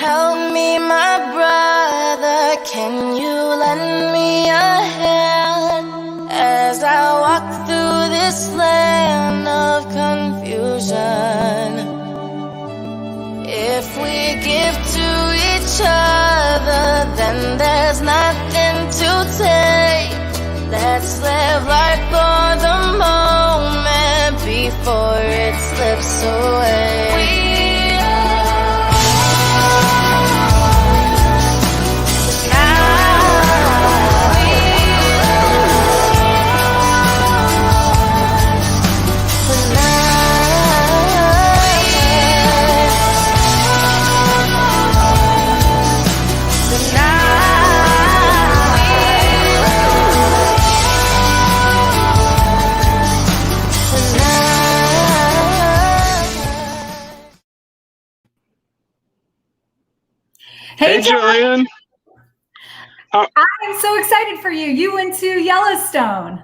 Help me, my brother, can you lend me a hand as I walk through this land of confusion? If we give to each other, then there's nothing to take. Let's live life for the moment before it slips away. Hey, Jillian. I'm so excited for you. You went to Yellowstone.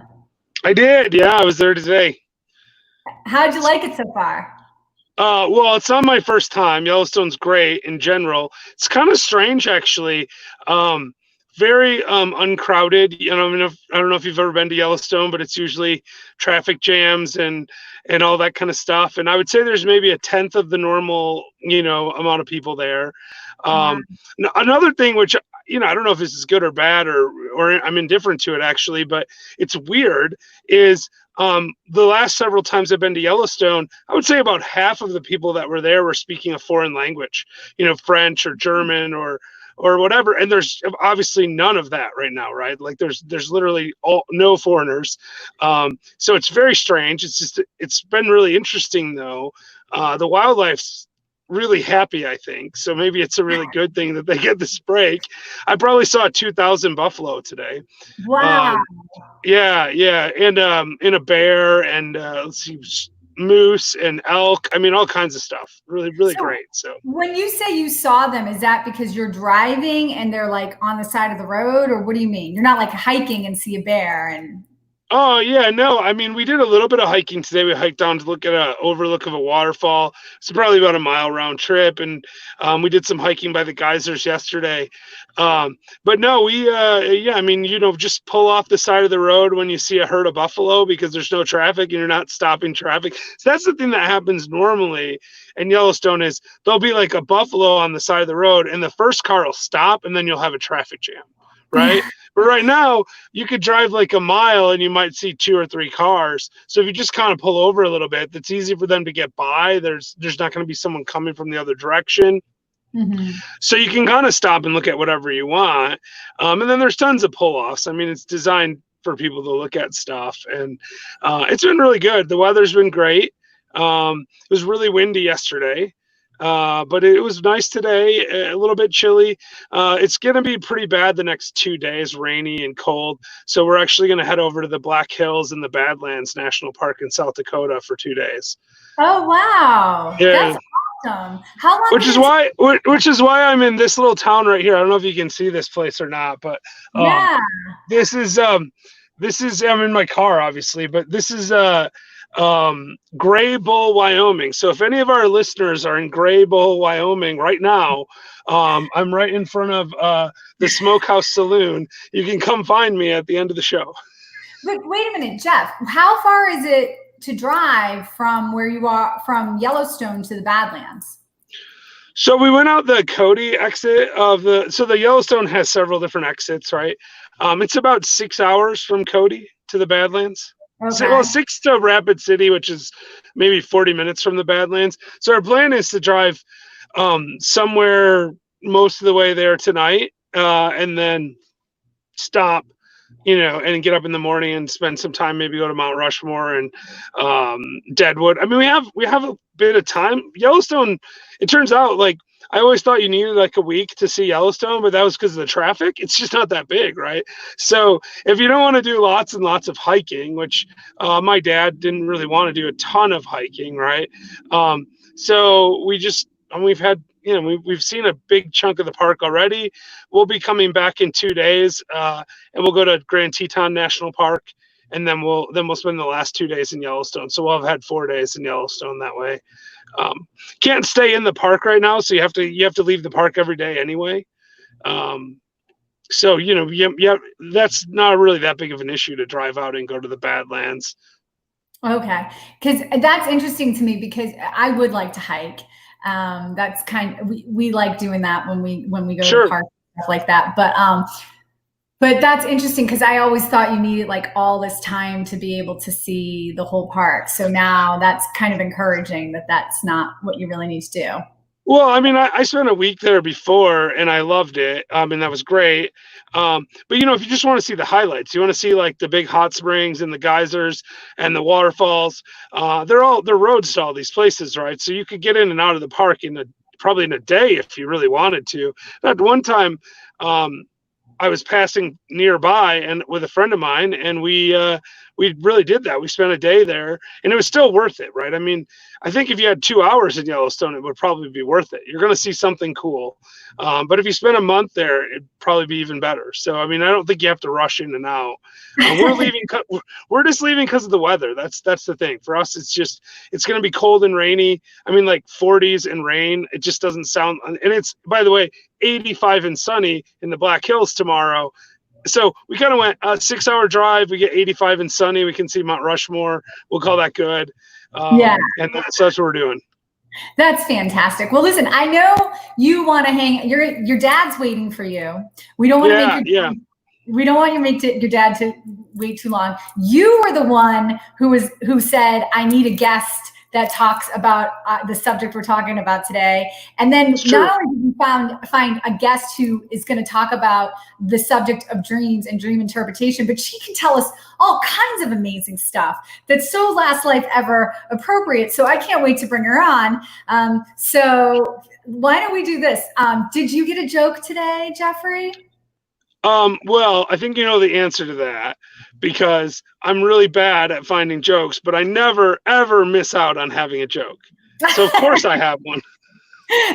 I did. Yeah, I was there today. How'd you like it so far? Well, it's not my first time. Yellowstone's great in general. It's kind of strange, actually. Very uncrowded. I don't know if you've ever been to Yellowstone, but it's usually traffic jams and all that kind of stuff. And I would say there's maybe a tenth of the normal, amount of people there. Another thing, which I don't know if this is good or bad, or I'm indifferent to it actually, but it's weird, is the last several times I've been to Yellowstone, I would say about half of the people that were there were speaking a foreign language, French or German or whatever. And there's obviously none of that right now, right? Like there's literally no foreigners. So it's very strange. It's been really interesting though. The wildlife's really happy, I think. So maybe it's a really good thing that they get this break. I probably saw 2,000 buffalo today. Wow. Yeah. And a bear and let's see, moose and elk. I mean, all kinds of stuff. Really, really great. So when you say you saw them, is that because you're driving and they're like on the side of the road, or what do you mean? You're not like hiking and see a bear and... Oh yeah, no. I mean, we did a little bit of hiking today. We hiked down to look at an overlook of a waterfall. It's probably about a mile round trip, and we did some hiking by the geysers yesterday. But no, we I mean, just pull off the side of the road when you see a herd of buffalo because there's no traffic and you're not stopping traffic. So that's the thing that happens normally in Yellowstone is there'll be like a buffalo on the side of the road, and the first car will stop, and then you'll have a traffic jam, right? But right now, you could drive like a mile and you might see 2 or 3 cars. So if you just kind of pull over a little bit, it's easy for them to get by. There's not going to be someone coming from the other direction. Mm-hmm. So you can kind of stop and look at whatever you want. And then there's tons of pull-offs. I mean, it's designed for people to look at stuff. And it's been really good. The weather's been great. It was really windy yesterday. But it was nice today, a little bit chilly. It's going to be pretty bad the next 2 days, rainy and cold. So we're actually going to head over to the Black Hills and the Badlands National Park in South Dakota for 2 days. Oh, wow. Yeah. That's awesome. How long? Which is why I'm in this little town right here. I don't know if you can see this place or not, but this is I'm in my car, obviously, but this is Gray Bull, Wyoming. So if any of our listeners are in Gray Bull, Wyoming right now, I'm right in front of the Smokehouse Saloon. You can come find me at the end of the show. But wait a minute, Jeff, how far is it to drive from where you are, from Yellowstone to the Badlands? So we went out the Cody exit so the Yellowstone has several different exits, right? It's about 6 hours from Cody to the Badlands. Okay. Well, 6 to Rapid City, which is maybe 40 minutes from the Badlands. So our plan is to drive somewhere most of the way there tonight, and then stop, and get up in the morning and spend some time, maybe go to Mount Rushmore and Deadwood. I mean, we have a bit of time. Yellowstone, it turns out, like, I always thought you needed like a week to see Yellowstone, but that was because of the traffic. It's just not that big, right? So if you don't want to do lots and lots of hiking, which my dad didn't really want to do a ton of hiking, right? So we've had, we've seen a big chunk of the park already. We'll be coming back in 2 days, and we'll go to Grand Teton National Park, and then we'll spend the last 2 days in Yellowstone. So we'll have had 4 days in Yellowstone that way. Can't stay in the park right now, so you have to leave the park every day anyway. So that's not really that big of an issue to drive out and go to the Badlands. Okay, because that's interesting to me because I would like to hike. That's we like doing that when we go to the park, stuff like that. But that's interesting because I always thought you needed like all this time to be able to see the whole park. So now that's kind of encouraging that that's not what you really need to do. Well, I mean, I spent a week there before and I loved it. And that was great. But if you just want to see the highlights, you want to see like the big hot springs and the geysers and the waterfalls. They're roads to all these places, right? So you could get in and out of the park probably in a day if you really wanted to. At one time, I was passing nearby and with a friend of mine, and we really did that. We spent a day there, and it was still worth it, right? I mean, I think if you had 2 hours in Yellowstone, it would probably be worth it. You're going to see something cool. But if you spend a month there, it'd probably be even better. So, I mean, I don't think you have to rush in and out. We're just leaving because of the weather. That's the thing. For us, it's going to be cold and rainy. I mean, like 40s and rain. It just doesn't sound, and it's, by the way, 85 and sunny in the Black Hills tomorrow. So we kind of went a 6-hour drive. We get 85 and sunny. We can see Mount Rushmore. We'll call that good. And that's what we're doing. That's fantastic. Well, listen, I know you want to hang. Your dad's waiting for you. We don't want to make we don't want your dad to wait too long. You were the one who said, I need a guest that talks about the subject we're talking about today. And then not only did you find a guest who is going to talk about the subject of dreams and dream interpretation, but she can tell us all kinds of amazing stuff that's so last life ever appropriate. So I can't wait to bring her on. So why don't we do this? Did you get a joke today, Jeffrey? Well, I think you know the answer to that because I'm really bad at finding jokes, but I never, ever miss out on having a joke. So of course I have one.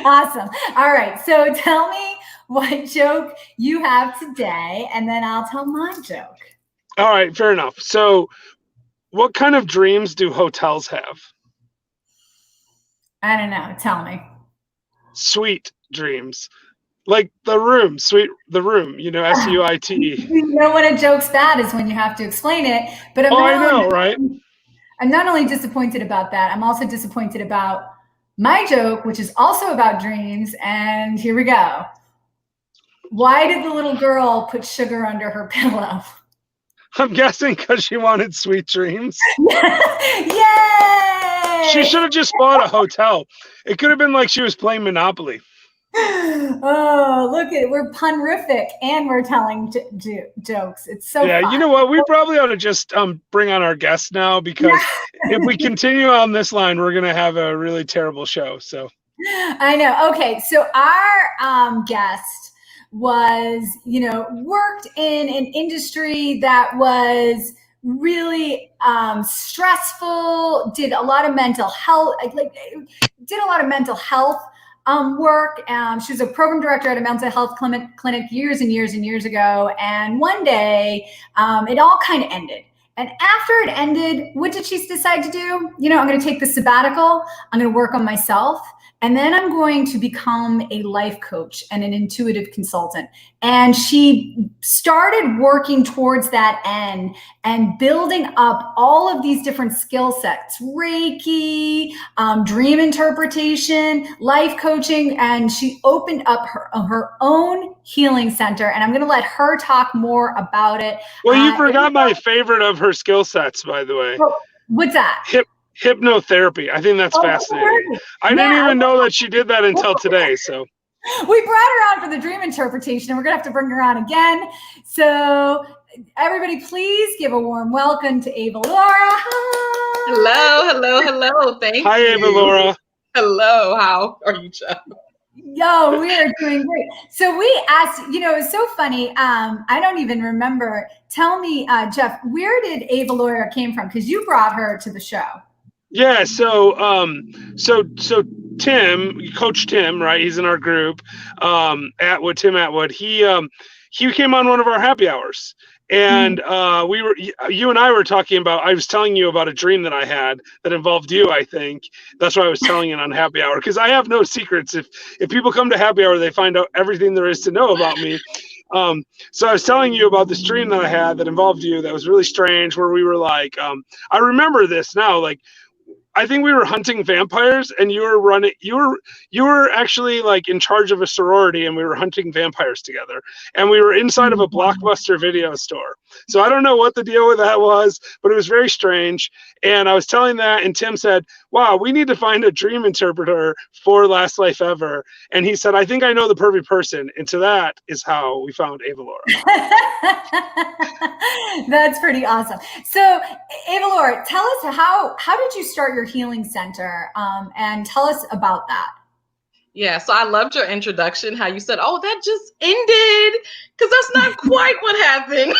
Awesome. All right. So tell me what joke you have today, and then I'll tell my joke. All right. Fair enough. So what kind of dreams do hotels have? I don't know. Tell me. Sweet dreams. Like the room, SUIT, SUIT. You know when a joke's bad is when you have to explain it. But I know, right? I'm not only disappointed about that, I'm also disappointed about my joke, which is also about dreams. And here we go. Why did the little girl put sugar under her pillow? I'm guessing because she wanted sweet dreams. Yay! She should have just bought a hotel. It could have been like she was playing Monopoly. Oh, look at it. We're punrific and we're telling jokes. It's so fun. You know what? We probably ought to just bring on our guests now because if we continue on this line, we're going to have a really terrible show. So I know. Okay. So our guest was, worked in an industry that was really stressful, did a lot of mental health, work. She was a program director at a mental health clinic years and years and years ago. And one day it all kind of ended. And after it ended, what did she decide to do? I'm going to take the sabbatical. I'm going to work on myself. And then I'm going to become a life coach and an intuitive consultant. And she started working towards that end and building up all of these different skill sets, Reiki, dream interpretation, life coaching. And she opened up her own healing center. And I'm going to let her talk more about it. Well, you forgot my favorite of her skill sets, by the way. What's that? Hypnotherapy. I think that's fascinating. I didn't even know that she did that until today. So we brought her on for the dream interpretation, and we're gonna have to bring her on again. So everybody, please give a warm welcome to AvaLaura. Hello. Thank you. Hi, AvaLaura. Hello. How are you, Jeff? Yo, we are doing great. So we asked, it's so funny. I don't even remember. Tell me, Jeff, where did AvaLaura came from? Because you brought her to the show. Yeah, so Tim, Coach Tim, right? He's in our group. Tim Atwood. He came on one of our happy hours, And you and I were talking about, I was telling you about a dream that I had that involved you, I think. That's why I was telling it on happy hour, because I have no secrets. If people come to happy hour, they find out everything there is to know about me. So I was telling you about this dream that I had that involved you that was really strange, where we were like, I remember this now, like, I think we were hunting vampires, and you were running. You were actually like in charge of a sorority, and we were hunting vampires together. And we were inside of a Blockbuster video store. So I don't know what the deal with that was, but it was very strange. And I was telling that, and Tim said, "Wow, we need to find a dream interpreter for Last Life Ever." And he said, "I think I know the perfect person." And so that is how we found AvaLaura. That's pretty awesome. So, AvaLaura, tell us how did you start your healing center, and tell us about that. Yeah, so I loved your introduction, how you said, "Oh, that just ended," because that's not quite what happened.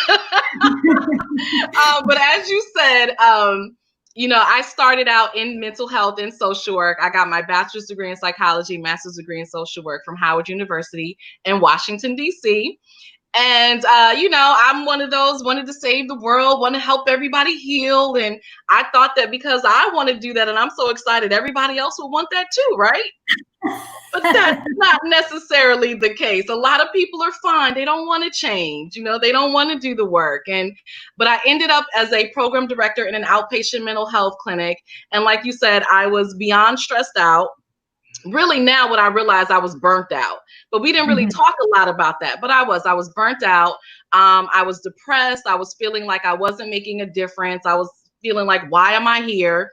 But as you said, I started out in mental health and social work. I got my bachelor's degree in psychology, master's degree in social work from Howard University in Washington, D.C. And, I'm one of those, wanted to save the world, want to help everybody heal. And I thought that because I want to do that and I'm so excited, everybody else would want that too, right? But that's not necessarily the case. A lot of people are fine. They don't want to change. They don't want to do the work. But I ended up as a program director in an outpatient mental health clinic. And like you said, I was beyond stressed out. Really, now what I realized, I was burnt out, but we didn't really talk a lot about that. But I was burnt out. I was depressed. I was feeling like I wasn't making a difference. I was feeling like, why am I here?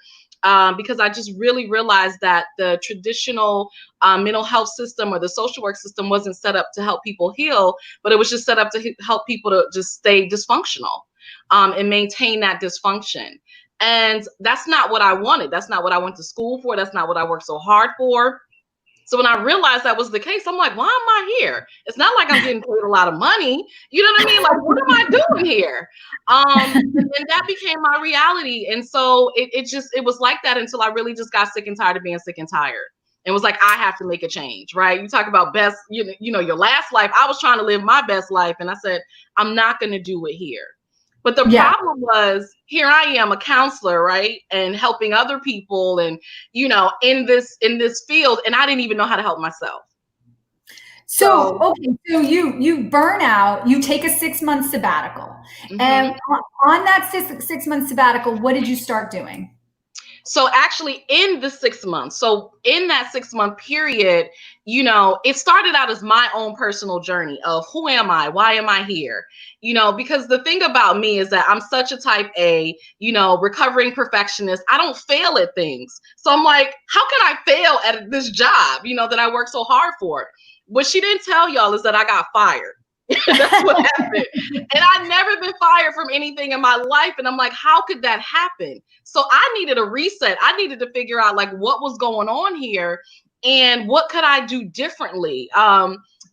Because I just really realized that the traditional mental health system or the social work system wasn't set up to help people heal, but it was just set up to help people to just stay dysfunctional and maintain that dysfunction. And that's not what I wanted. That's not what I went to school for. That's not what I worked so hard for. So when I realized that was the case, I'm like, why am I here? It's not like I'm getting paid a lot of money. You know what I mean? Like, what am I doing here? And that became my reality. And so it was like that until I really just got sick and tired of being sick and tired. And was like, I have to make a change, right? You talk about best, your last life. I was trying to live my best life. And I said, I'm not going to do it here. But the problem was, here I am, a counselor, right? And helping other people and, in this field. And I didn't even know how to help myself. So you burn out, you take a 6-month sabbatical. And on that 6-month sabbatical, what did you start doing? So actually in the 6 months, so in that 6-month period, it started out as my own personal journey of who am I? Why am I here? Because the thing about me is that I'm such a type A, recovering perfectionist. I don't fail at things. So I'm like, how can I fail at this job, that I work so hard for? What she didn't tell y'all is that I got fired. That's what happened. And I've never been fired from anything in my life. And I'm like, how could that happen? So I needed a reset. I needed to figure out like what was going on here and what could I do differently?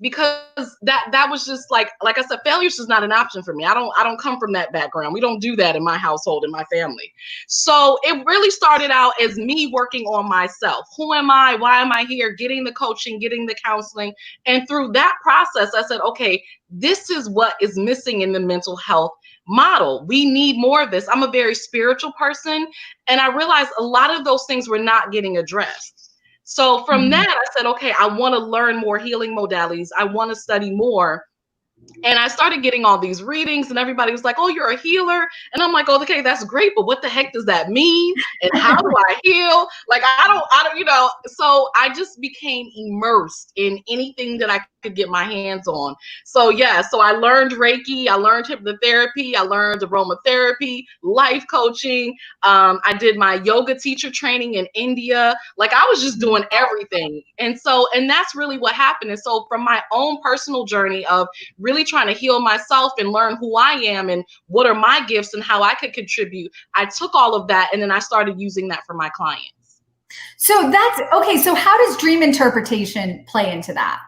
Because that was just like I said, failure is just not an option for me. I don't come from that background. We don't do that in my household, in my family. So it really started out as me working on myself. Who am I? Why am I here? Getting the coaching, getting the counseling. And through that process, I said, okay, this is what is missing in the mental health model. We need more of this. I'm a very spiritual person. And I realized a lot of those things were not getting addressed. So from that, I said, okay, I want to learn more healing modalities. I want to study more. And I started getting all these readings and everybody was like, oh, you're a healer. And I'm like, oh, okay, that's great. But what the heck does that mean? And how do I heal? Like, I don't, so I just became immersed in anything that I could get my hands on. So so I learned Reiki, I learned hypnotherapy, I learned aromatherapy, life coaching. I did my yoga teacher training in India. Like I was just doing everything. And that's really what happened. And so from my own personal journey of really trying to heal myself and learn who I am and what are my gifts and how I could contribute, I took all of that and then I started using that for my clients. So that's okay. So how does dream interpretation play into that?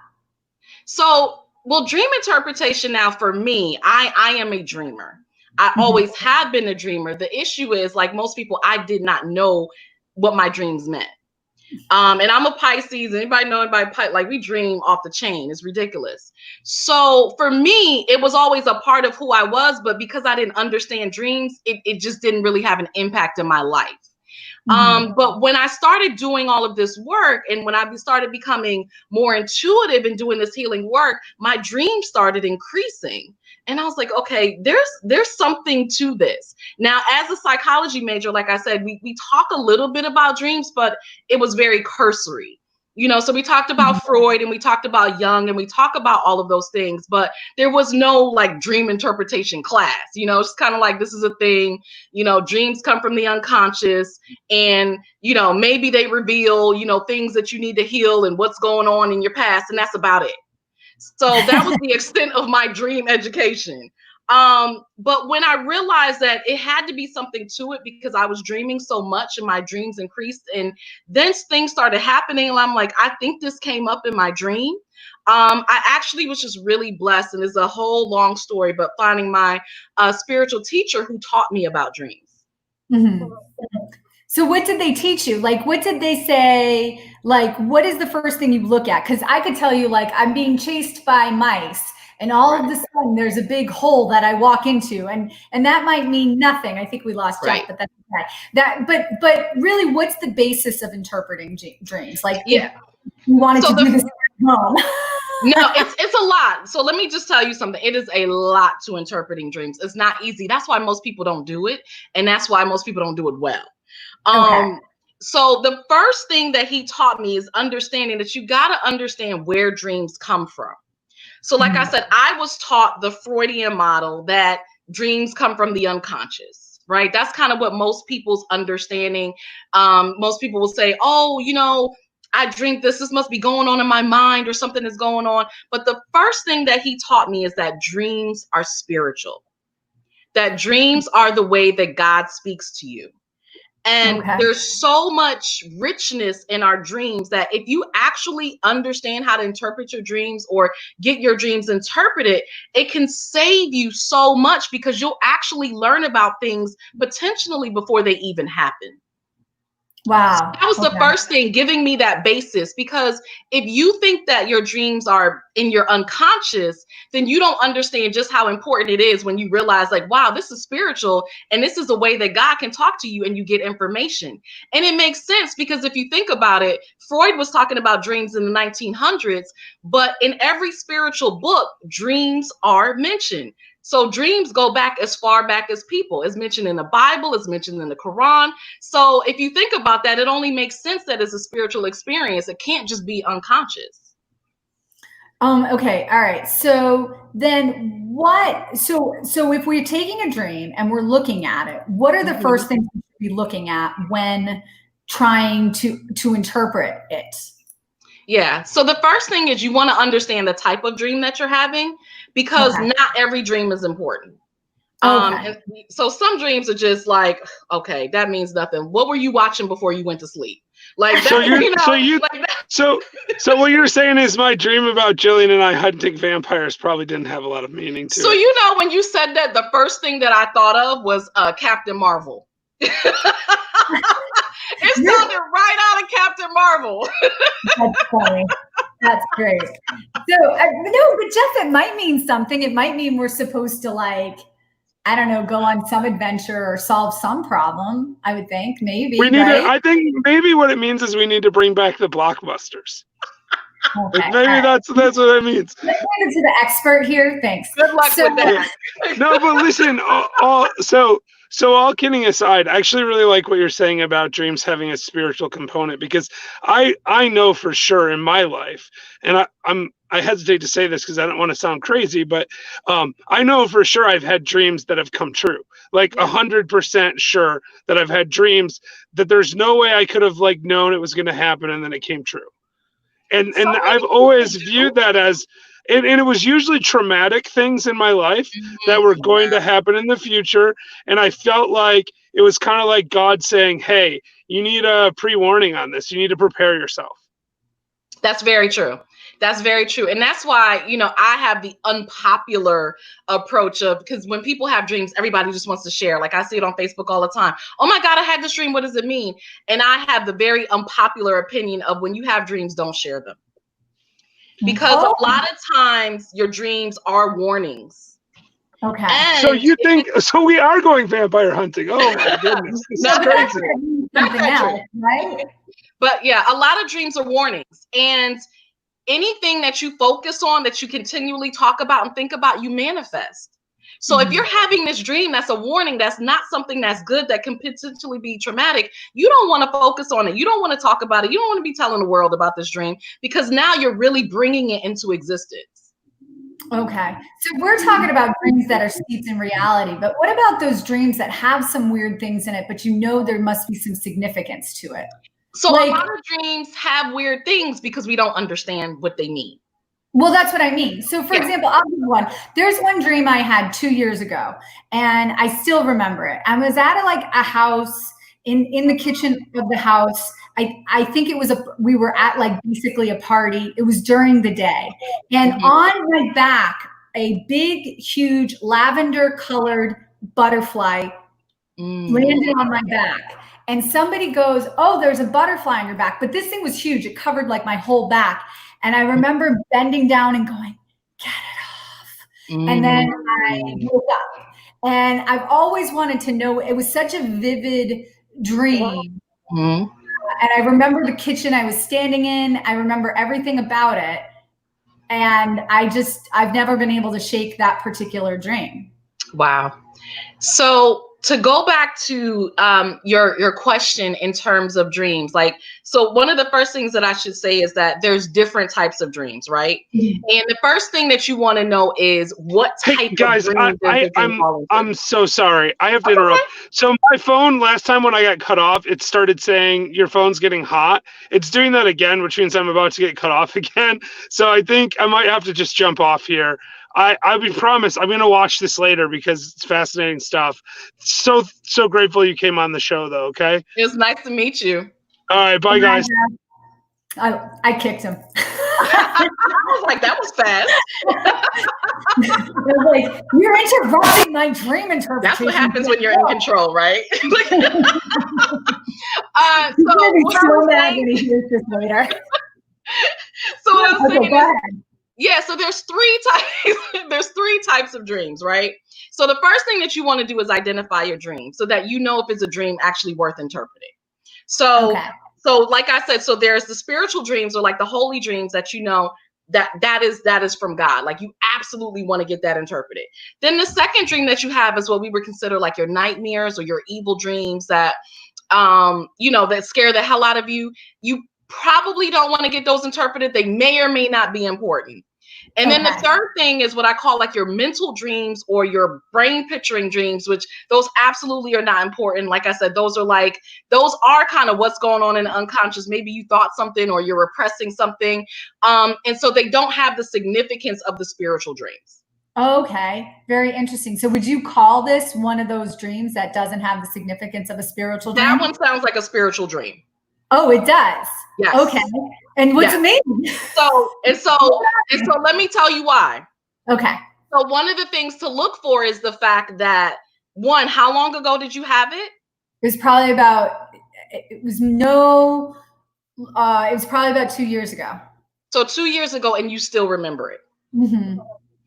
So, well, dream interpretation now for me, I am a dreamer. I always have been a dreamer. The issue is, like most people, I did not know what my dreams meant. And I'm a Pisces. Anybody know anybody like we dream off the chain. It's ridiculous. So for me, it was always a part of who I was, but because I didn't understand dreams, it just didn't really have an impact in my life. But when I started doing all of this work, and when I started becoming more intuitive and doing this healing work, my dreams started increasing. And I was like, okay, there's something to this. Now, as a psychology major, like I said, we talk a little bit about dreams, but it was very cursory. So we talked about Freud and we talked about Jung and we talk about all of those things, but there was no like dream interpretation class. It's kind of like, this is a thing, dreams come from the unconscious, and, maybe they reveal, things that you need to heal and what's going on in your past. And that's about it. So that was the extent of my dream education. But when I realized that it had to be something to it because I was dreaming so much and my dreams increased, and then things started happening, and I'm like, I think this came up in my dream. I actually was just really blessed, and it's a whole long story, but finding my spiritual teacher who taught me about dreams. So what did they teach you? Like, what did they say? Like, what is the first thing you look at? Because I could tell you, like, I'm being chased by mice, and all of a sudden there's a big hole that I walk into, and that might mean nothing. I think we lost Jeff, but that's okay. But really, what's the basis of interpreting dreams? Like, you wanted to do this at home. No, it's a lot. So let me just tell you something. It is a lot to interpreting dreams. It's not easy. That's why most people don't do it, and that's why most people don't do it well. So the first thing that he taught me is understanding that you got to understand where dreams come from. So like I said, I was taught the Freudian model that dreams come from the unconscious, right? That's kind of what most people's understanding. Most people will say, oh, I dreamed this must be going on in my mind, or something is going on. But the first thing that he taught me is that dreams are spiritual, that dreams are the way that God speaks to you. And there's so much richness in our dreams that if you actually understand how to interpret your dreams or get your dreams interpreted, it can save you so much, because you'll actually learn about things potentially before they even happen. Wow. So that was the first thing, giving me that basis, because if you think that your dreams are in your unconscious, then you don't understand just how important it is when you realize, like, wow, this is spiritual, and this is a way that God can talk to you and you get information. And it makes sense, because if you think about it, Freud was talking about dreams in the 1900s, but in every spiritual book, dreams are mentioned. So dreams go back as far back as people. It's mentioned in the Bible, it's mentioned in the Quran. So if you think about that, it only makes sense that it's a spiritual experience. It can't just be unconscious. Okay. All right. So then what, so if we're taking a dream and we're looking at it, what are the first things we should be looking at when trying to interpret it? Yeah. So the first thing is you want to understand the type of dream that you're having, because not every dream is important. And so some dreams are just like, okay, that means nothing. What were you watching before you went to sleep? Like that, so what you're saying is my dream about Jillian and I hunting vampires probably didn't have a lot of meaning to it. So when you said that, the first thing that I thought of was Captain Marvel. It sounded right out of Captain Marvel. That's funny. That's great. So no, but Jeff, it might mean something. It might mean we're supposed to, like, I don't know, go on some adventure or solve some problem. I would think maybe. We need I think maybe what it means is we need to bring back the blockbusters. Maybe that's what it means. Let's hand it to the expert here. Thanks. Good luck with that. No, but listen, so all kidding aside, I actually really like what you're saying about dreams having a spiritual component, because I know for sure in my life, and I hesitate to say this because I don't want to sound crazy, but I know for sure I've had dreams that have come true. Like 100% sure that I've had dreams that there's no way I could have known it was going to happen, and then it came true. And I've always viewed that as, and it was usually traumatic things in my life that were going to happen in the future. And I felt like it was kind of like God saying, hey, you need a pre-warning on this. You need to prepare yourself. That's very true. That's very true. And that's why, I have the unpopular approach of, because when people have dreams, everybody just wants to share. Like I see it on Facebook all the time. Oh my God, I had this dream. What does it mean? And I have the very unpopular opinion of when you have dreams, don't share them. Because a lot of times your dreams are warnings. Okay. And so we are going vampire hunting. Oh my goodness. This is crazy. Something else, right? But yeah, a lot of dreams are warnings. And anything that you focus on, that you continually talk about and think about, you manifest. So if you're having this dream, that's a warning, that's not something that's good, that can potentially be traumatic, you don't want to focus on it. You don't want to talk about it. You don't want to be telling the world about this dream, because now you're really bringing it into existence. Okay. So we're talking about dreams that are steeped in reality, but what about those dreams that have some weird things in it, but there must be some significance to it? So a lot of dreams have weird things because we don't understand what they mean. Well, that's what I mean. So for example, I'll give one. There's one dream I had 2 years ago, and I still remember it. I was at a house in the kitchen of the house. I think we were at basically a party. It was during the day. And on my back, a big, huge lavender colored butterfly landed on my back. And somebody goes, "Oh, there's a butterfly on your back." But this thing was huge. It covered my whole back. And I remember bending down and going, "Get it off." And then I woke up. And I've always wanted to know, it was such a vivid dream. And I remember the kitchen I was standing in. I remember everything about it. And I've never been able to shake that particular dream. Wow. So to go back to your question in terms of dreams, so one of the first things that I should say is that there's different types of dreams, right? And the first thing that you want to know is what type guys, of dream I'm so sorry. I have to interrupt. So my phone, last time when I got cut off, it started saying your phone's getting hot. It's doing that again, which means I'm about to get cut off again. So I think I might have to just jump off here. I promise I'm going to watch this later because it's fascinating stuff. So grateful you came on the show, though. Okay. It was nice to meet you. All right. Bye, guys. I kicked him. I was like, that was fast. I was like, "You're interrupting my dream interpretation." That's what happens when you're in control, right? So what I was saying, this later. So what I was saying go ahead. Yeah, so there's three types of dreams, right? So the first thing that you want to do is identify your dream so that you know if it's a dream actually worth interpreting. So like I said, so there's the spiritual dreams, or the holy dreams that that is from God. You absolutely want to get that interpreted. Then the second dream that you have is what we would consider your nightmares or your evil dreams that that scare the hell out of you. You probably don't want to get those interpreted. They may or may not be important. And then the third thing is what I call your mental dreams or your brain picturing dreams, which those absolutely are not important. Like I said, those are kind of what's going on in the unconscious. Maybe you thought something or you're repressing something. And so they don't have the significance of the spiritual dreams. Okay. Very interesting. So would you call this one of those dreams that doesn't have the significance of a spiritual dream? That one sounds like a spiritual dream. Oh, it does. Yes. Okay. And what's amazing? So let me tell you why. Okay. So one of the things to look for is the fact that, one, how long ago did you have it? It was probably about 2 years ago. So 2 years ago, and you still remember it. Mm-hmm.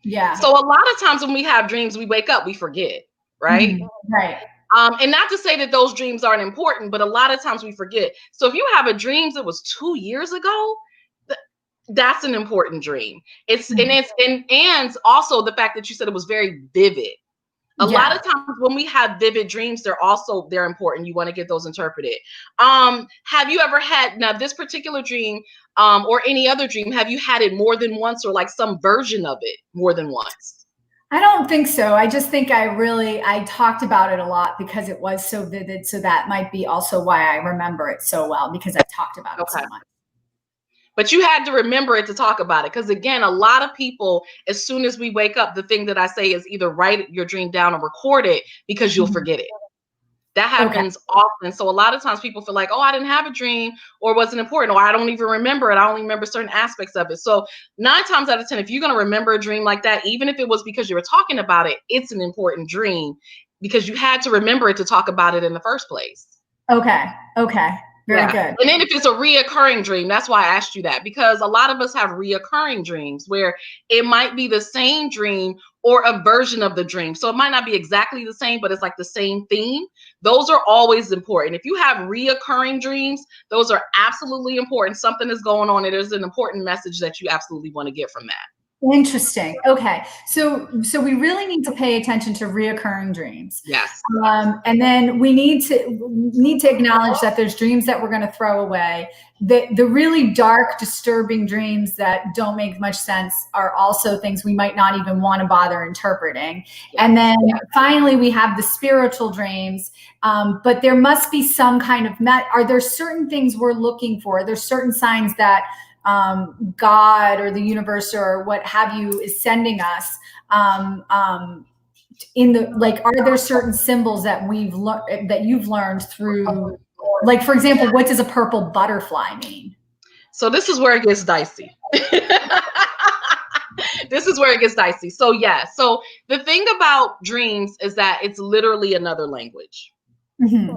Yeah. So a lot of times when we have dreams, we wake up, we forget, right? Mm-hmm. Right. And not to say that those dreams aren't important, but a lot of times we forget. So if you have a dream that was 2 years ago, that's an important dream. And also the fact that you said it was very vivid. A lot of times when we have vivid dreams, they're important. You want to get those interpreted. Have you ever had, now this particular dream, or any other dream, have you had it more than once, or some version of it more than once? I don't think so. I just think I talked about it a lot because it was so vivid. So that might be also why I remember it so well, because I talked about it so much. But you had to remember it to talk about it. Because again, a lot of people, as soon as we wake up, the thing that I say is either write your dream down or record it, because you'll forget it. That happens often. So a lot of times people feel like, oh, I didn't have a dream, or wasn't important, or I don't even remember it. I only remember certain aspects of it. So 9 times out of 10, if you're going to remember a dream like that, even if it was because you were talking about it, it's an important dream because you had to remember it to talk about it in the first place. Okay. Very good. And then if it's a reoccurring dream, that's why I asked you that, because a lot of us have reoccurring dreams where it might be the same dream or a version of the dream. So it might not be exactly the same, but it's like the same theme. Those are always important. If you have reoccurring dreams, those are absolutely important. Something is going on. It is an important message that you absolutely want to get from that. Interesting. Okay. So we really need to pay attention to reoccurring dreams. Yes. And then we need to acknowledge that there's dreams that we're going to throw away. The really dark, disturbing dreams that don't make much sense are also things we might not even want to bother interpreting. And then finally, we have the spiritual dreams. But there must be some kind of are there certain things we're looking for? There's certain signs that God or the universe or what have you is sending us in the, like, are there certain symbols that you've learned through, like, for example, what does a purple butterfly mean? So this is where it gets dicey. This is where it gets dicey. So yeah. So the thing about dreams is that it's literally another language. Mm-hmm.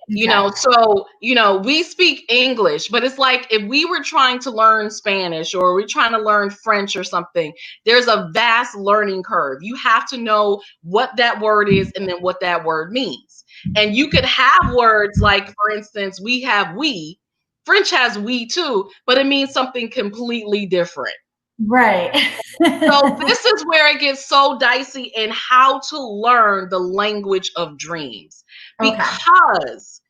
You know, so, you know, we speak English, but it's like if we were trying to learn Spanish or we're trying to learn French or something, there's a vast learning curve. You have to know what that word is and then what that word means. And you could have words like, for instance, we have we. French has we too, but it means something completely different. Right. So this is where it gets so dicey in how to learn the language of dreams. Because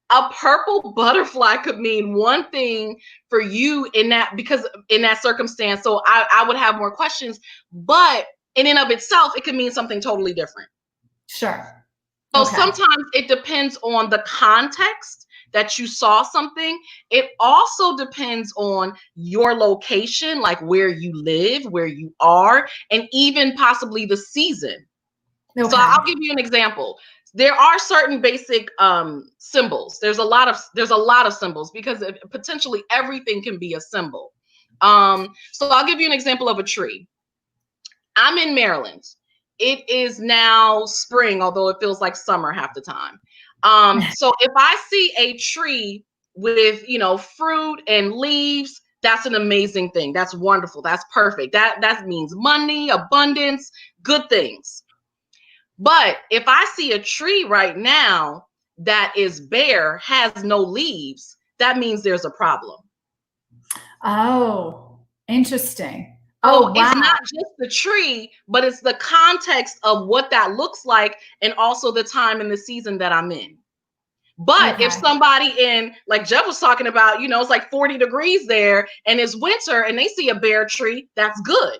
a purple butterfly could mean one thing for you in that, because in that circumstance. So I would have more questions, but in and of itself, it could mean something totally different. Sure. So sometimes it depends on the context that you saw something. It also depends on your location, like where you live, where you are, and even possibly the season. So I'll give you an example. There are certain basic symbols. There's a lot of symbols because potentially everything can be a symbol. So I'll give you an example of a tree. I'm in Maryland. It is now spring, although it feels like summer half the time. So if I see a tree with, you know, fruit and leaves, that's an amazing thing. That's wonderful. That's perfect. That means money, abundance, good things. But if I see a tree right now that is bare, has no leaves, that means there's a problem. Oh, interesting. Oh, wow. It's not just the tree, but it's the context of what that looks like and also the time and the season that I'm in. But if somebody in, like Jeff was talking about, you know, it's like 40 degrees there and it's winter and they see a bare tree, that's good.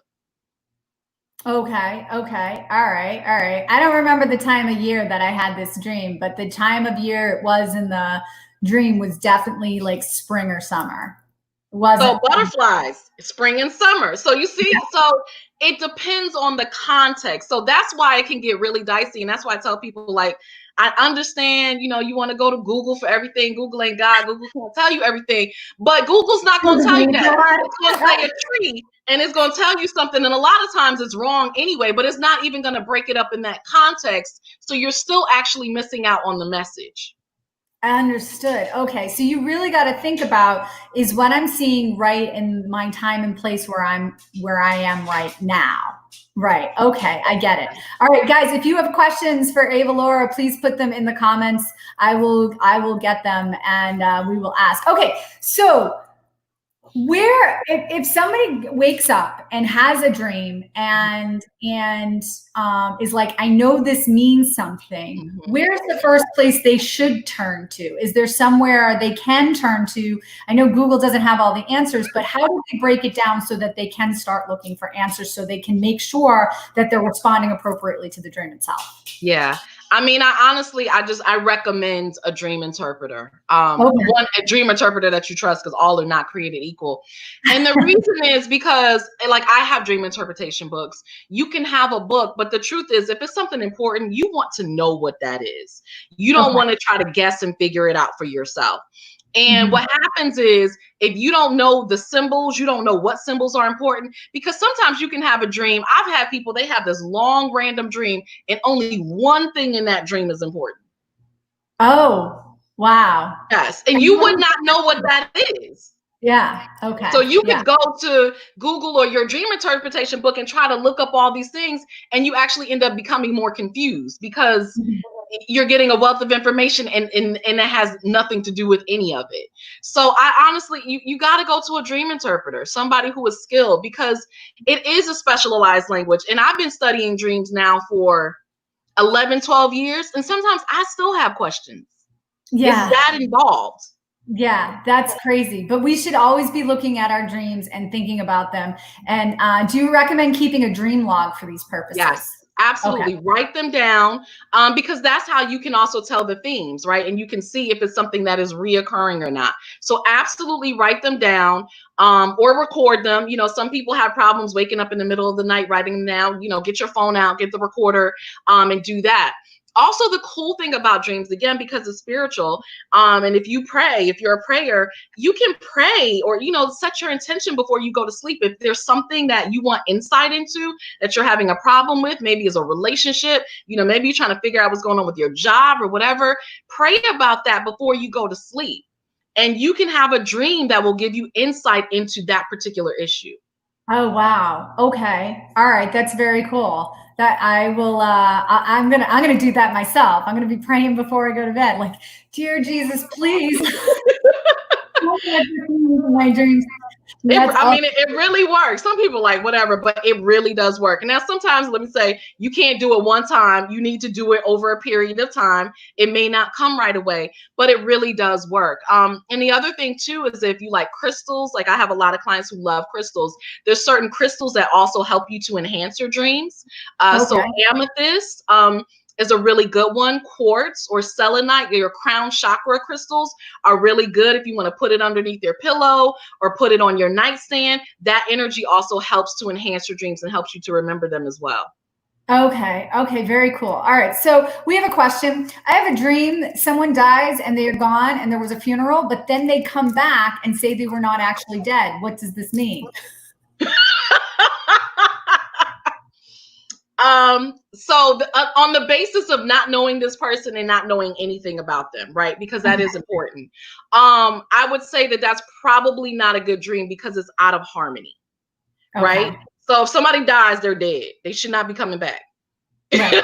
Okay. All right. I don't remember the time of year that I had this dream, but the time of year it was in the dream was definitely like spring or summer. So butterflies, spring and summer. So you see, so it depends on the context. So that's why it can get really dicey. And that's why I tell people, like, I understand, you know, you want to go to Google for everything. Google ain't God. Google can't tell you everything, but Google's not going to tell you that. It's going to say a tree and it's going to tell you something. And a lot of times it's wrong anyway, but it's not even going to break it up in that context. So you're still actually missing out on the message. Understood. Okay. So you really got to think about is what I'm seeing right in my time and place where I am right now. Right. Okay. I get it. All right, guys, if you have questions for AvaLaura, please put them in the comments. I will get them and we will ask. Okay. So where, if somebody wakes up and has a dream and is like, I know this means something, where's the first place they should turn to? Is there somewhere they can turn to? I know Google doesn't have all the answers, but how do they break it down so that they can start looking for answers so they can make sure that they're responding appropriately to the dream itself? Yeah. I mean, I recommend a dream interpreter. A dream interpreter that you trust, because all are not created equal. And the reason is because, like, I have dream interpretation books. You can have a book, but the truth is, if it's something important, you want to know what that is. You don't want to try to guess and figure it out for yourself. And what happens is, if you don't know the symbols, you don't know what symbols are important, because sometimes you can have a dream. I've had people, they have this long random dream and only one thing in that dream is important. Oh, wow. Yes. And you would not know what that is. Yeah. Okay. So you could go to Google or your dream interpretation book and try to look up all these things, and you actually end up becoming more confused because you're getting a wealth of information and it has nothing to do with any of it. So I honestly, you got to go to a dream interpreter, somebody who is skilled, because it is a specialized language. And I've been studying dreams now for 11, 12 years. And sometimes I still have questions. Yeah. It's that involved. Yeah, that's crazy. But we should always be looking at our dreams and thinking about them. And do you recommend keeping a dream log for these purposes? Yes. Absolutely. Okay. Write them down, because that's how you can also tell the themes, right? And you can see if it's something that is reoccurring or not. So absolutely write them down, or record them. You know, some people have problems waking up in the middle of the night, writing them down. You know, get your phone out, get the recorder, and do that. Also, the cool thing about dreams, again, because it's spiritual, and if you pray, if you're a prayer, you can pray or, you know, set your intention before you go to sleep. If there's something that you want insight into, that you're having a problem with, maybe it's a relationship, you know, maybe you're trying to figure out what's going on with your job or whatever, pray about that before you go to sleep. And you can have a dream that will give you insight into that particular issue. Oh, wow. Okay. All right. That's very cool. That I will, I'm going to do that myself. I'm going to be praying before I go to bed. Like, dear Jesus, please. My dreams. It really works. Some people like whatever, but it really does work. And now sometimes, let me say, you can't do it one time. You need to do it over a period of time. It may not come right away, but it really does work. And the other thing too is, if you like crystals, like I have a lot of clients who love crystals. There's certain crystals that also help you to enhance your dreams. So amethyst, is a really good one. Quartz or selenite, your crown chakra crystals, are really good if you want to put it underneath your pillow or put it on your nightstand. That energy also helps to enhance your dreams and helps you to remember them as well. Okay. Okay. Very cool. All right. So we have a question. I have a dream. Someone dies and they are gone and there was a funeral, but then they come back and say they were not actually dead. What does this mean? On the basis of not knowing this person and not knowing anything about them, right? Because that is important. I would say that that's probably not a good dream because it's out of harmony, right? So if somebody dies, they're dead. They should not be coming back. Right.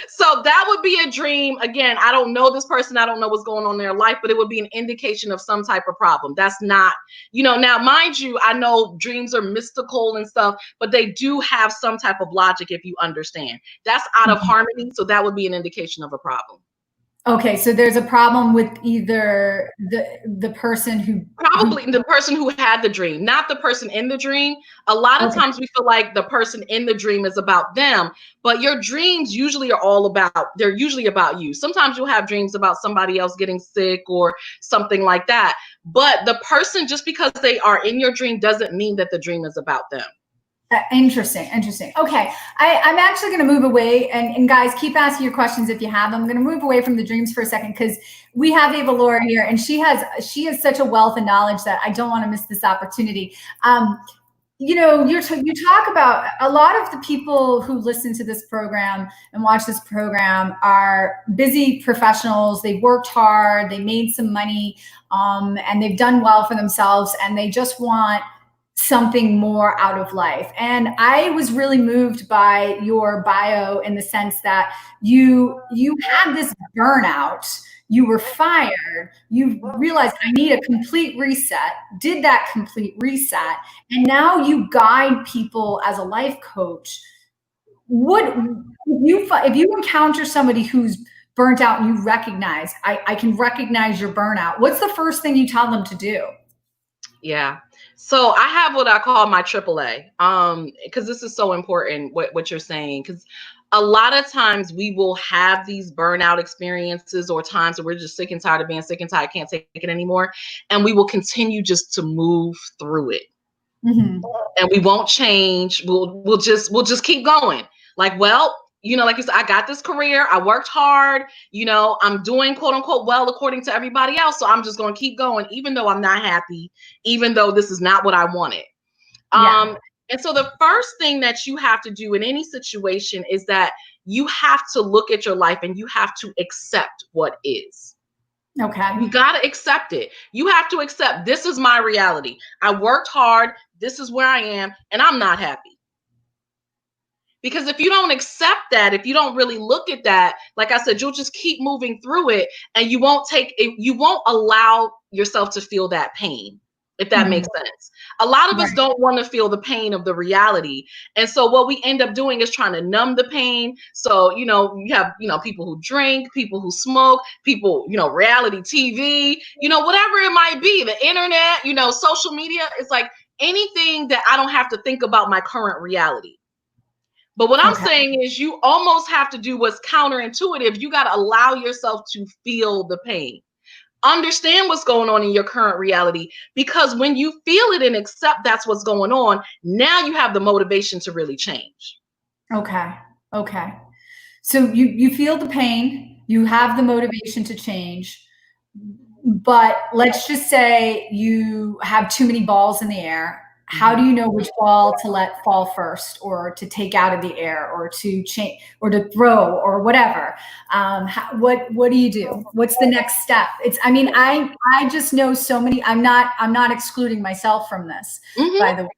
So that would be a dream. Again, I don't know this person. I don't know what's going on in their life, but it would be an indication of some type of problem. That's not, you know, now, mind you, I know dreams are mystical and stuff, but they do have some type of logic if you understand. That's out of harmony. So that would be an indication of a problem. Okay, so there's a problem with either the person who the person who had the dream, not the person in the dream. A lot of times we feel like the person in the dream is about them, but your dreams usually are they're usually about you. Sometimes you'll have dreams about somebody else getting sick or something like that. But the person, just because they are in your dream, doesn't mean that the dream is about them. Interesting. Okay, I'm actually going to move away, and guys, keep asking your questions if you have them. I'm going to move away from the dreams for a second because we have AvaLaura here, and she has such a wealth of knowledge that I don't want to miss this opportunity. You know, you talk about a lot of the people who listen to this program and watch this program are busy professionals. They worked hard, they made some money, and they've done well for themselves, and they just want something more out of life. And I was really moved by your bio in the sense that you had this burnout, you were fired, you realized I need a complete reset, did that complete reset, and now you guide people as a life coach. If you encounter somebody who's burnt out and you recognize, I can recognize your burnout, what's the first thing you tell them to do? Yeah. So I have what I call my AAA, because this is so important, what you're saying, because a lot of times we will have these burnout experiences or times where we're just sick and tired of being sick and tired, can't take it anymore. And we will continue just to move through it. Mm-hmm. And we won't change. We'll just keep going. Like, well, like you said, I got this career. I worked hard. I'm doing quote unquote well according to everybody else. So I'm just going to keep going, even though I'm not happy, even though this is not what I wanted. Yeah. And so the first thing that you have to do in any situation is that you have to look at your life and you have to accept what is. Okay. You got to accept it. You have to accept this is my reality. I worked hard. This is where I am, and I'm not happy. Because if you don't accept that, if you don't really look at that, like I said, you'll just keep moving through it, and you won't allow yourself to feel that pain, if that makes sense. A lot of us don't want to feel the pain of the reality. And so what we end up doing is trying to numb the pain. So, you have, people who drink, people who smoke, people, reality TV, whatever it might be, the internet, social media. It's like anything that I don't have to think about my current reality. But what I'm saying is you almost have to do what's counterintuitive. You got to allow yourself to feel the pain. Understand what's going on in your current reality, because when you feel it and accept that's what's going on, now you have the motivation to really change. Okay. So you feel the pain, you have the motivation to change, but let's just say you have too many balls in the air. How do you know which ball to let fall first, or to take out of the air, or to change, or to throw, or whatever? What do you do? What's the next step? I just know so many. I'm not excluding myself from this, by the way.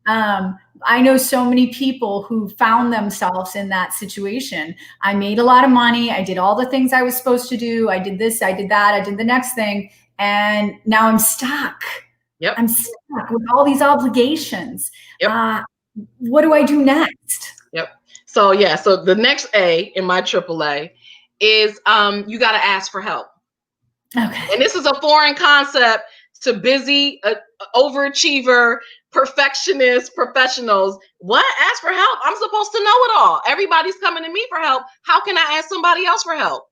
I know so many people who found themselves in that situation. I made a lot of money. I did all the things I was supposed to do. I did this, I did that, I did the next thing, and now I'm stuck. Yep. I'm stuck with all these obligations. Yep. What do I do next? Yep. So the next A in my AAA is you got to ask for help. Okay. And this is a foreign concept to busy, overachiever, perfectionist professionals. What? Ask for help? I'm supposed to know it all. Everybody's coming to me for help. How can I ask somebody else for help?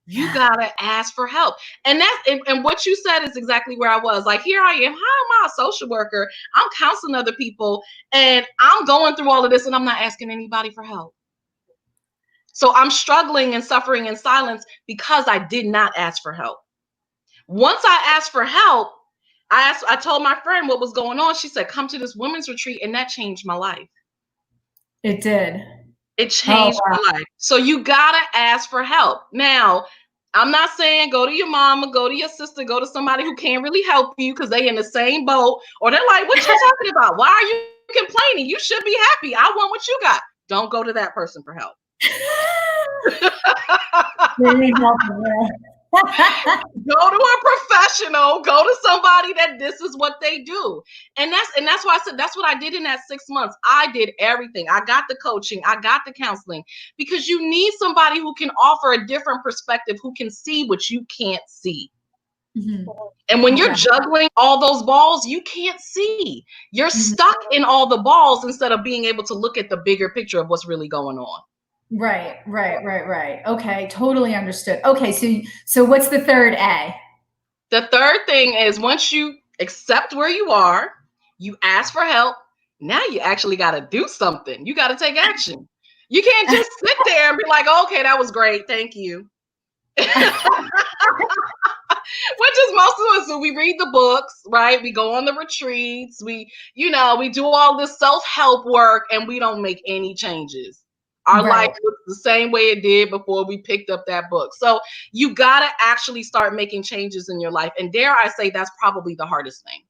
You gotta ask for help. And what you said is exactly where I was. Like, here I am. How am I a social worker? I'm counseling other people, and I'm going through all of this, and I'm not asking anybody for help. So I'm struggling and suffering in silence because I did not ask for help. Once I asked for help, I told my friend what was going on. She said, come to this women's retreat, and that changed my life. It did. It changed my life. So you gotta ask for help. Now, I'm not saying go to your mama, go to your sister, go to somebody who can't really help you because they in the same boat, or they're like, what you talking about? Why are you complaining? You should be happy. I want what you got. Don't go to that person for help. Go to a professional. Go to somebody that this is what they do. And that's why I said that's what I did in that 6 months. I did everything. I got the coaching, I got the counseling, because you need somebody who can offer a different perspective, who can see what you can't see. And when you're juggling all those balls, you can't see. You're stuck in all the balls instead of being able to look at the bigger picture of what's really going on. Right. Okay, totally understood. Okay, so what's the third A? The third thing is, once you accept where you are, you ask for help. Now you actually got to do something. You got to take action. You can't just sit there and be like, okay, that was great, thank you. Which is most of us do. We read the books, right? We go on the retreats. We do all this self-help work, and we don't make any changes. Our life looks the same way it did before we picked up that book. So you got to actually start making changes in your life. And dare I say, that's probably the hardest thing.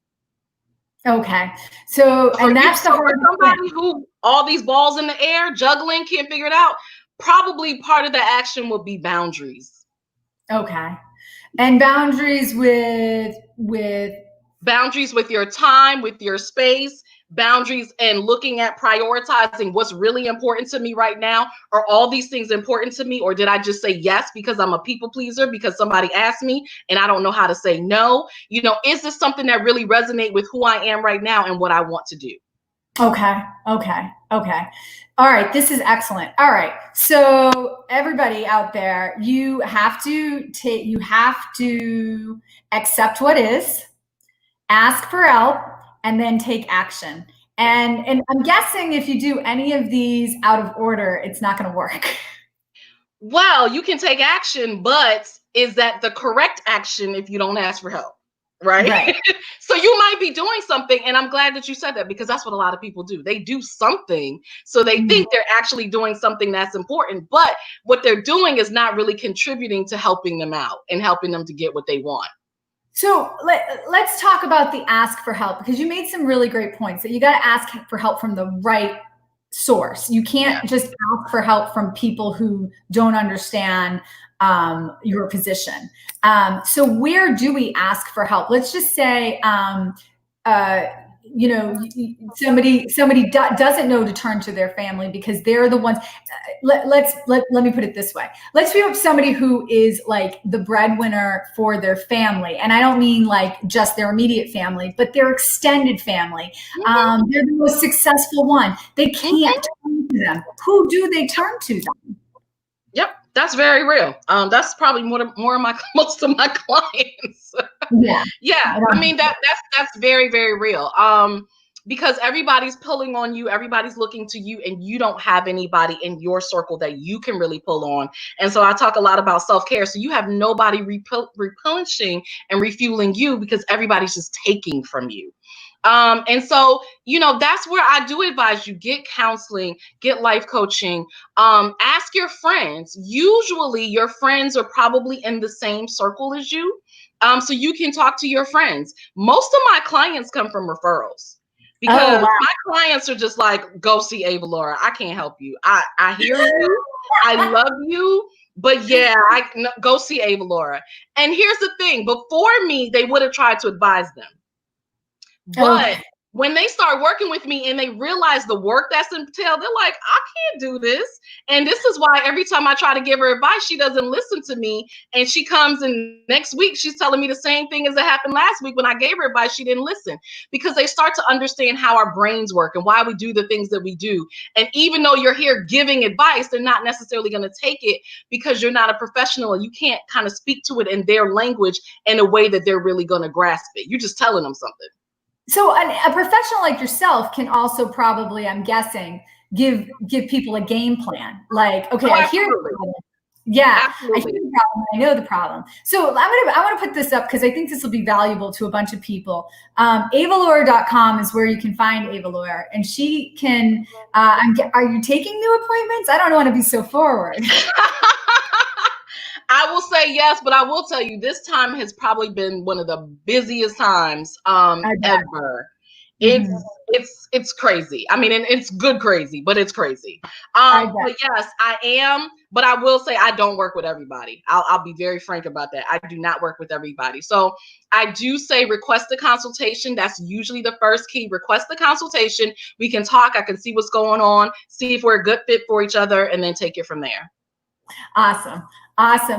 Okay. So, and that's the hardest somebody who all these balls in the air, juggling, can't figure it out. Probably part of the action would be boundaries. Okay. And boundaries with boundaries with your time, with your space, boundaries and looking at prioritizing what's really important to me right now? Are all these things important to me? Or did I just say yes because I'm a people pleaser because somebody asked me and I don't know how to say no? You know, is this something that really resonates with who I am right now and what I want to do? Okay. All right. This is excellent. All right. So everybody out there, you have to accept what is, ask for help, and then take action. And I'm guessing if you do any of these out of order, it's not going to work. Well, you can take action, but is that the correct action if you don't ask for help? Right. So you might be doing something, and I'm glad that you said that, because that's what a lot of people do. They do something, so they think they're actually doing something that's important, but what they're doing is not really contributing to helping them out and helping them to get what they want. So let's talk about the ask for help, because you made some really great points that you got to ask for help from the right source. You can't just ask for help from people who don't understand your position. So where do we ask for help? Let's just say, you know, somebody doesn't know to turn to their family because they're the ones. Let me put it this way. Let's be somebody who is like the breadwinner for their family, and I don't mean like just their immediate family, but their extended family. They're the most successful one. They can't turn to them. Who do they turn to then? Yep, that's very real. That's probably more of most of my clients. Yeah. I mean that's very, very real. Because everybody's pulling on you, everybody's looking to you, and you don't have anybody in your circle that you can really pull on. And so I talk a lot about self-care. So you have nobody replenishing and refueling you because everybody's just taking from you. And so, you know, that's where I do advise you get counseling, get life coaching, ask your friends. Usually your friends are probably in the same circle as you. So you can talk to your friends. Most of my clients come from referrals because my clients are just like, go see AvaLaura. I can't help you. I hear you. I love you. But yeah, go see AvaLaura. And here's the thing. Before me, they would have tried to advise them. But when they start working with me and they realize the work that's entailed, they're like, I can't do this. And this is why every time I try to give her advice, she doesn't listen to me. And she comes and next week, she's telling me the same thing as it happened last week when I gave her advice. She didn't listen because they start to understand how our brains work and why we do the things that we do. And even though you're here giving advice, they're not necessarily going to take it because you're not a professional and you can't kind of speak to it in their language in a way that they're really going to grasp it. You're just telling them something. So a professional like yourself can also probably, I'm guessing, give people a game plan. Like, okay, I hear the problem. Yeah, absolutely. I hear the problem. I know the problem. So I want to put this up because I think this will be valuable to a bunch of people. AvaLaura.com is where you can find AvaLaura, and she can. Are you taking new appointments? I don't want to be so forward. I will say yes, but I will tell you this time has probably been one of the busiest times ever. It's crazy. I mean, and it's good crazy, but it's crazy. But yes, I am. But I will say I don't work with everybody. I'll be very frank about that. I do not work with everybody. So I do say request a consultation. That's usually the first key. Request the consultation. We can talk. I can see what's going on, see if we're a good fit for each other, and then take it from there. Awesome.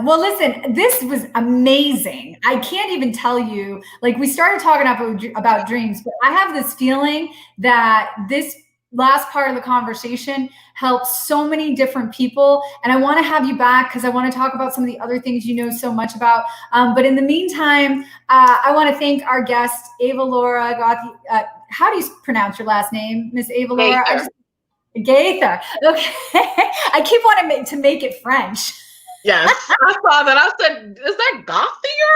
Well, listen, this was amazing. I can't even tell you, like we started talking about dreams, but I have this feeling that this last part of the conversation helps so many different people. And I want to have you back because I want to talk about some of the other things you know so much about. But in the meantime, I want to thank our guest, AvaLaura Gaither. How do you pronounce your last name, Miss AvaLaura? Gaither. Okay. I keep wanting to make it French. Yes, I saw that. I said, is that Gauthier?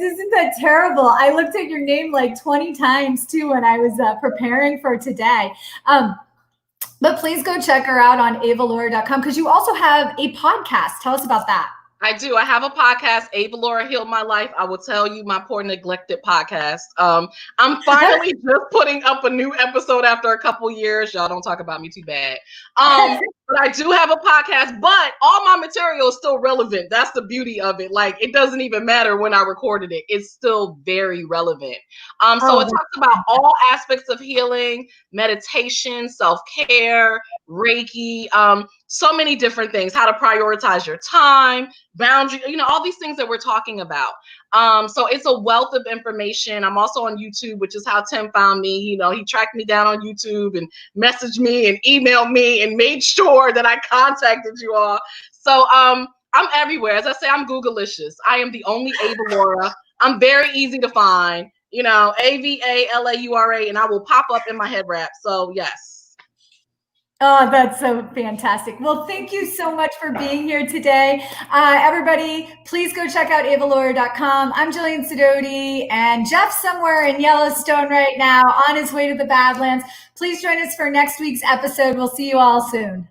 Isn't that terrible? I looked at your name like 20 times too when I was preparing for today. But please go check her out on AvaLaura.com because you also have a podcast. Tell us about that. I do. I have a podcast, AvaLaura Healed My Life. I will tell you my poor neglected podcast. I'm finally just putting up a new episode after a couple years. Y'all don't talk about me too bad. But I do have a podcast, but all my material is still relevant. That's the beauty of it. Like, it doesn't even matter when I recorded it. It's still very relevant. So it talks about all aspects of healing, meditation, self-care, Reiki, so many different things, how to prioritize your time, boundary, all these things that we're talking about. So it's a wealth of information. I'm also on YouTube, which is how Tim found me. He tracked me down on YouTube and messaged me and emailed me and made sure that I contacted you all. So I'm everywhere. As I say, I'm Googleicious. I am the only AvaLaura. I'm very easy to find. AvaLaura, and I will pop up in my head wrap. So yes. Oh, that's so fantastic. Well, thank you so much for being here today. Everybody, please go check out avalaura.com. I'm Jillian Sidoti, and Jeff's somewhere in Yellowstone right now on his way to the Badlands. Please join us for next week's episode. We'll see you all soon.